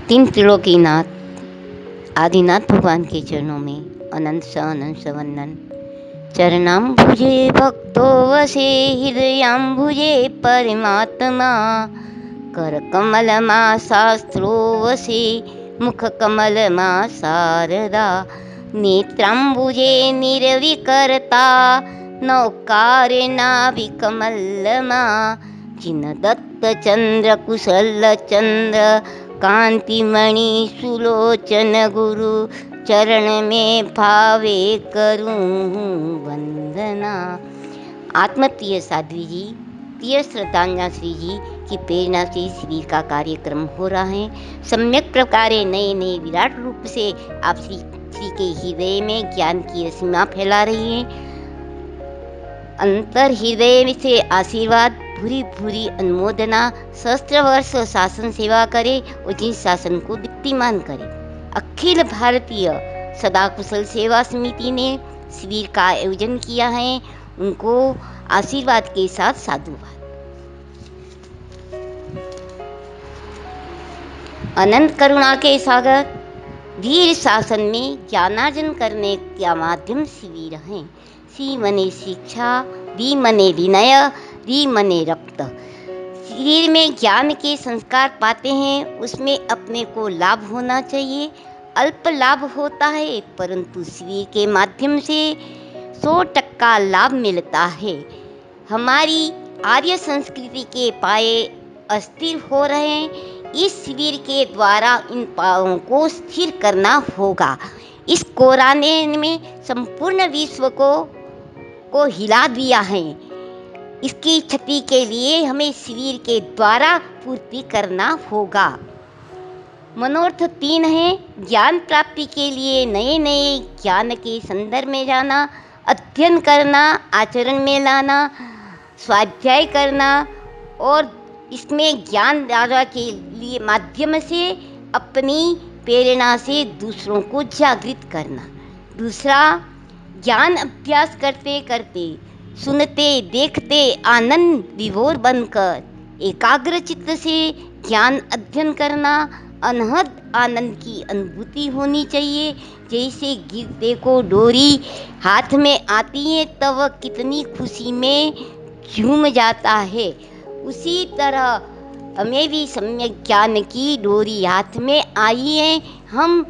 तीन त्रिलोकीनाथ आदिनाथ भगवान के चरणों में अनंत स अनंत स वंदन। चरणाम्बुजे भक्तो वसे हृदयाम्बुजे परमात्मा। कर कमल मा शास्त्रो वसे मुख कमल मा शारदा। नेत्राम्बुजे निर्विकरता नौकार नाभिकमल मा। जिन दत्त चंद्र कुशल चंद्र कांतिमणि सुलोचन गुरु। चरण में भावे करूं वंदना। आत्मप्रिय साध्वी जी, प्रिय श्रद्धांजलि जी की प्रेरणा से शिविर का कार्यक्रम हो रहा है। सम्यक प्रकारे नए नए विराट रूप से आप श्री के हृदय में ज्ञान की सीमा फैला रही हैं। अंतर हृदय से आशीर्वाद भूरी भूरी अनुमोदना। सहस्त्र वर्ष शासन सेवा करे और जिस शासन को दीप्तिमान करे। अखिल भारतीय सदा कुशल सेवा समिति ने शिविर का आयोजन किया है, उनको आशीर्वाद के साथ साधुवाद। अनंत करुणा के सागर धीर शासन में ज्ञानार्जन करने का माध्यम शिविर है। सी मने शिक्षा, वी मने विनय, री मने रक्त। शिविर में ज्ञान के संस्कार पाते हैं, उसमें अपने को लाभ होना चाहिए। अल्प लाभ होता है, परंतु शिविर के माध्यम से 100% लाभ मिलता है। हमारी आर्य संस्कृति के पाए अस्थिर हो रहे हैं। इस शिविर के द्वारा इन पायों को स्थिर करना होगा। इस कोरोना में संपूर्ण विश्व को हिला दिया है। इसकी क्षति के लिए हमें शिविर के द्वारा पूर्ति करना होगा। मनोर्थ 3 है। ज्ञान प्राप्ति के लिए नए नए ज्ञान के संदर्भ में जाना, अध्ययन करना, आचरण में लाना, स्वाध्याय करना और इसमें ज्ञान दाता के लिए माध्यम से अपनी प्रेरणा से दूसरों को जागृत करना। दूसरा, ज्ञान अभ्यास करते करते सुनते देखते आनंद विभोर बनकर एकाग्र चित्त से ज्ञान अध्ययन करना। अनहद आनंद की अनुभूति होनी चाहिए। जैसे गिरते को डोरी हाथ में आती है तब कितनी खुशी में झूम जाता है, उसी तरह हमें भी सम्यक ज्ञान की डोरी हाथ में आई है। हम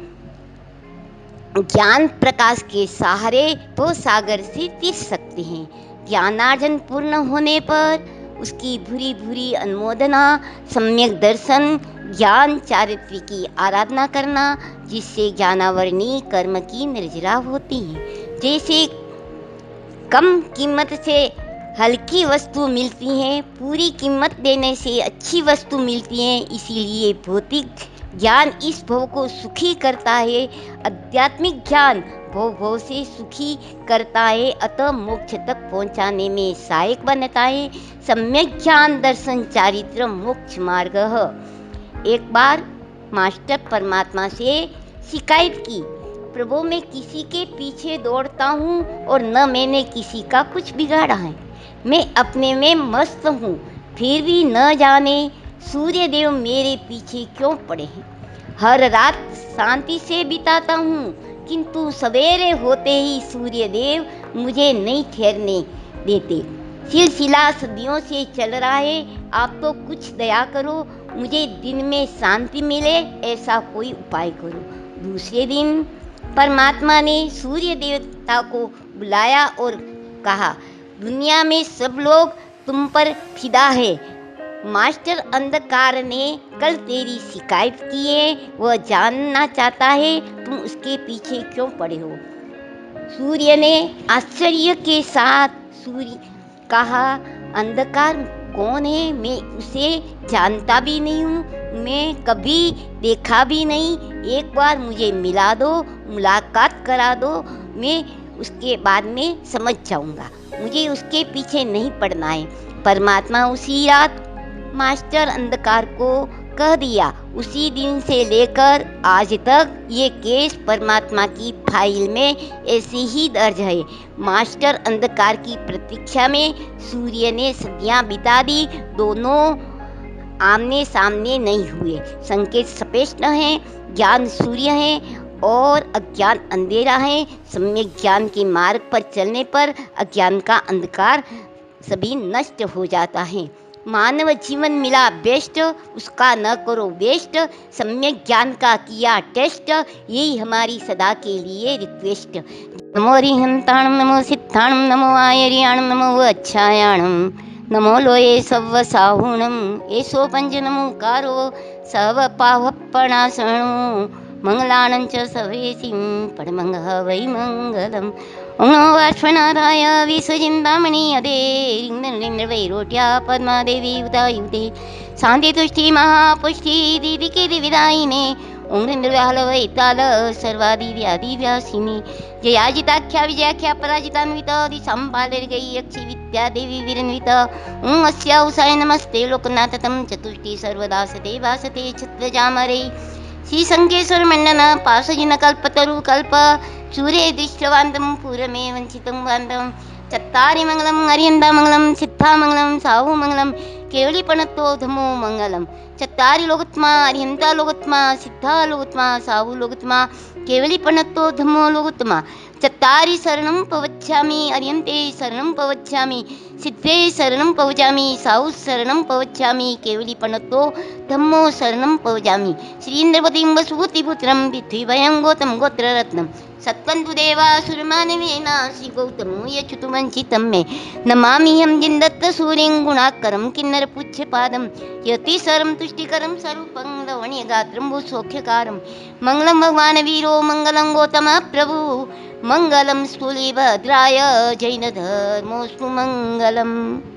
ज्ञान प्रकाश के सहारे तो सागर से तीर सकते हैं। ज्ञानार्जन पूर्ण होने पर उसकी भूरी भूरी अनुमोदना, सम्यक दर्शन, ज्ञान चारित्र की आराधना करना, जिससे ज्ञानावरणी कर्म की निर्जरा होती है। जैसे कम कीमत से हल्की वस्तु मिलती है, पूरी कीमत देने से अच्छी वस्तु मिलती है। इसीलिए भौतिक ज्ञान इस भव को सुखी करता है, आध्यात्मिक ज्ञान भव भव से सुखी करता है, अतः मोक्ष तक पहुंचाने में सहायक बनता है। सम्यक ज्ञान दर्शन चारित्र मोक्ष मार्ग। एक बार मास्टर परमात्मा से शिकायत की, प्रभु मैं किसी के पीछे दौड़ता हूँ और न मैंने किसी का कुछ बिगाड़ा है। मैं अपने में मस्त हूँ, फिर भी न जाने सूर्य देव मेरे पीछे क्यों पड़े हैं। हर रात शांति से बिताता हूँ, किंतु सवेरे होते ही सूर्य देव मुझे नहीं ठहरने देते। सिलसिला सदियों से चल रहा है, आप तो कुछ दया करो, मुझे दिन में शांति मिले, ऐसा कोई उपाय करो। दूसरे दिन परमात्मा ने सूर्य देवता को बुलाया और कहा, दुनिया में सब लोग तुम पर फिदा है। मास्टर अंधकार ने कल तेरी शिकायत की है, वह जानना चाहता है तुम उसके पीछे क्यों पड़े हो। सूर्य ने आश्चर्य के साथ कहा, अंधकार कौन है, मैं उसे जानता भी नहीं हूँ, मैं कभी देखा भी नहीं। एक बार मुझे मिला दो, मुलाकात करा दो, मैं उसके बाद में समझ जाऊंगा। मुझे उसके पीछे नहीं पड़ना है। परमात्मा उसी रात मास्टर अंधकार को कह दिया। उसी दिन से लेकर आज तक ये केस परमात्मा की फाइल में ऐसे ही दर्ज है। मास्टर अंधकार की प्रतीक्षा में सूर्य ने सदियां बिता दी। दोनों आमने सामने नहीं हुए। संकेत स्पष्ट हैं, ज्ञान सूर्य है और अज्ञान अंधेरा है। सम्यक ज्ञान के मार्ग पर चलने पर अज्ञान का अंधकार सभी नष्ट हो जाता है। मानव जीवन मिला बेस्ट, उसका न करो वेस्ट। सम्यक ज्ञान का किया टेस्ट, यही हमारी सदा के लिए रिक्वेस्ट। नमो रिहंताणम, नमो सिद्धाणम, नमो आयरियाणम, नमो अच्छायाणम, नमो लोये सव्व साहुणम, एसो पंच नमोकारो सव पावपणासणो, मंगलानं च सवेसिं परमंगः वै मंगलम्। ओम नमो वाष्पनाथाय विश्वचिन्तामणि अदे इंद्र वैरोट्या पद्मादेवी उदायुधे, शांति तुष्टि महापुष्टि दीदिके दिविदायिने, ओम इंद्रव्याहलवैताल सर्वादि व्याधि व्यासिनी, जयाजिताख्या विजयाख्या पराजितान्वित दिशाम्बालर्गै यक्षि विद्या देवी वीरन्वित, ओं अस्या उषाय नमस्ते लोकनाथ तं चतुष्टि सर्वदा सते भासते छत्रजामरे, श्री शंकेश्वर मंडन पाशजिन कल्पतरु कल्प, सूर्य दृष्टवान्तं पूरमे वंचितं वान्तं, चत्तारि मंगलम अरियंदा मंगलम सिद्धा मंगलम साहु मंगलम, केवली पणतो धमो मंगलम। चत्तारि लोकोत्तमा अरिहंता लोकोत्तमा सिद्धा लोकोत्तमा साहु लोकोत्तमा, केवली पणतो धमो लोकोत्तमा। चत्तारि शरणं पवच्छामि अरिहन्ते शरणं पवच्छामि, सिद्धे शरणं पवजामि साहु शरणं पवच्छामि, केवली पणतो धम्मो शरणं पवजामि। श्रीन्द्रपतिं वसुभूतिपुत्रं पृथ्वीभयं गोतं गोत्ररत्नं, सत्वन्तु देवासुरमानवेन श्रीगौतमो यच्युतवञ्चितं मे, नमाम्यहं जिन्दत्तसूरिं गुणाकरं किन्नरपुच्छपादं, यतिसरं तुष्टिकरं स्वरूपं लवण्यगात्रं भूसौख्यकारं, मङ्गलं भगवान् वीरो मङ्गलं गौतमः प्रभु, मङ्गलं स्थूलिभद्राय जैनधर्मोऽस्तु मङ्गलम्।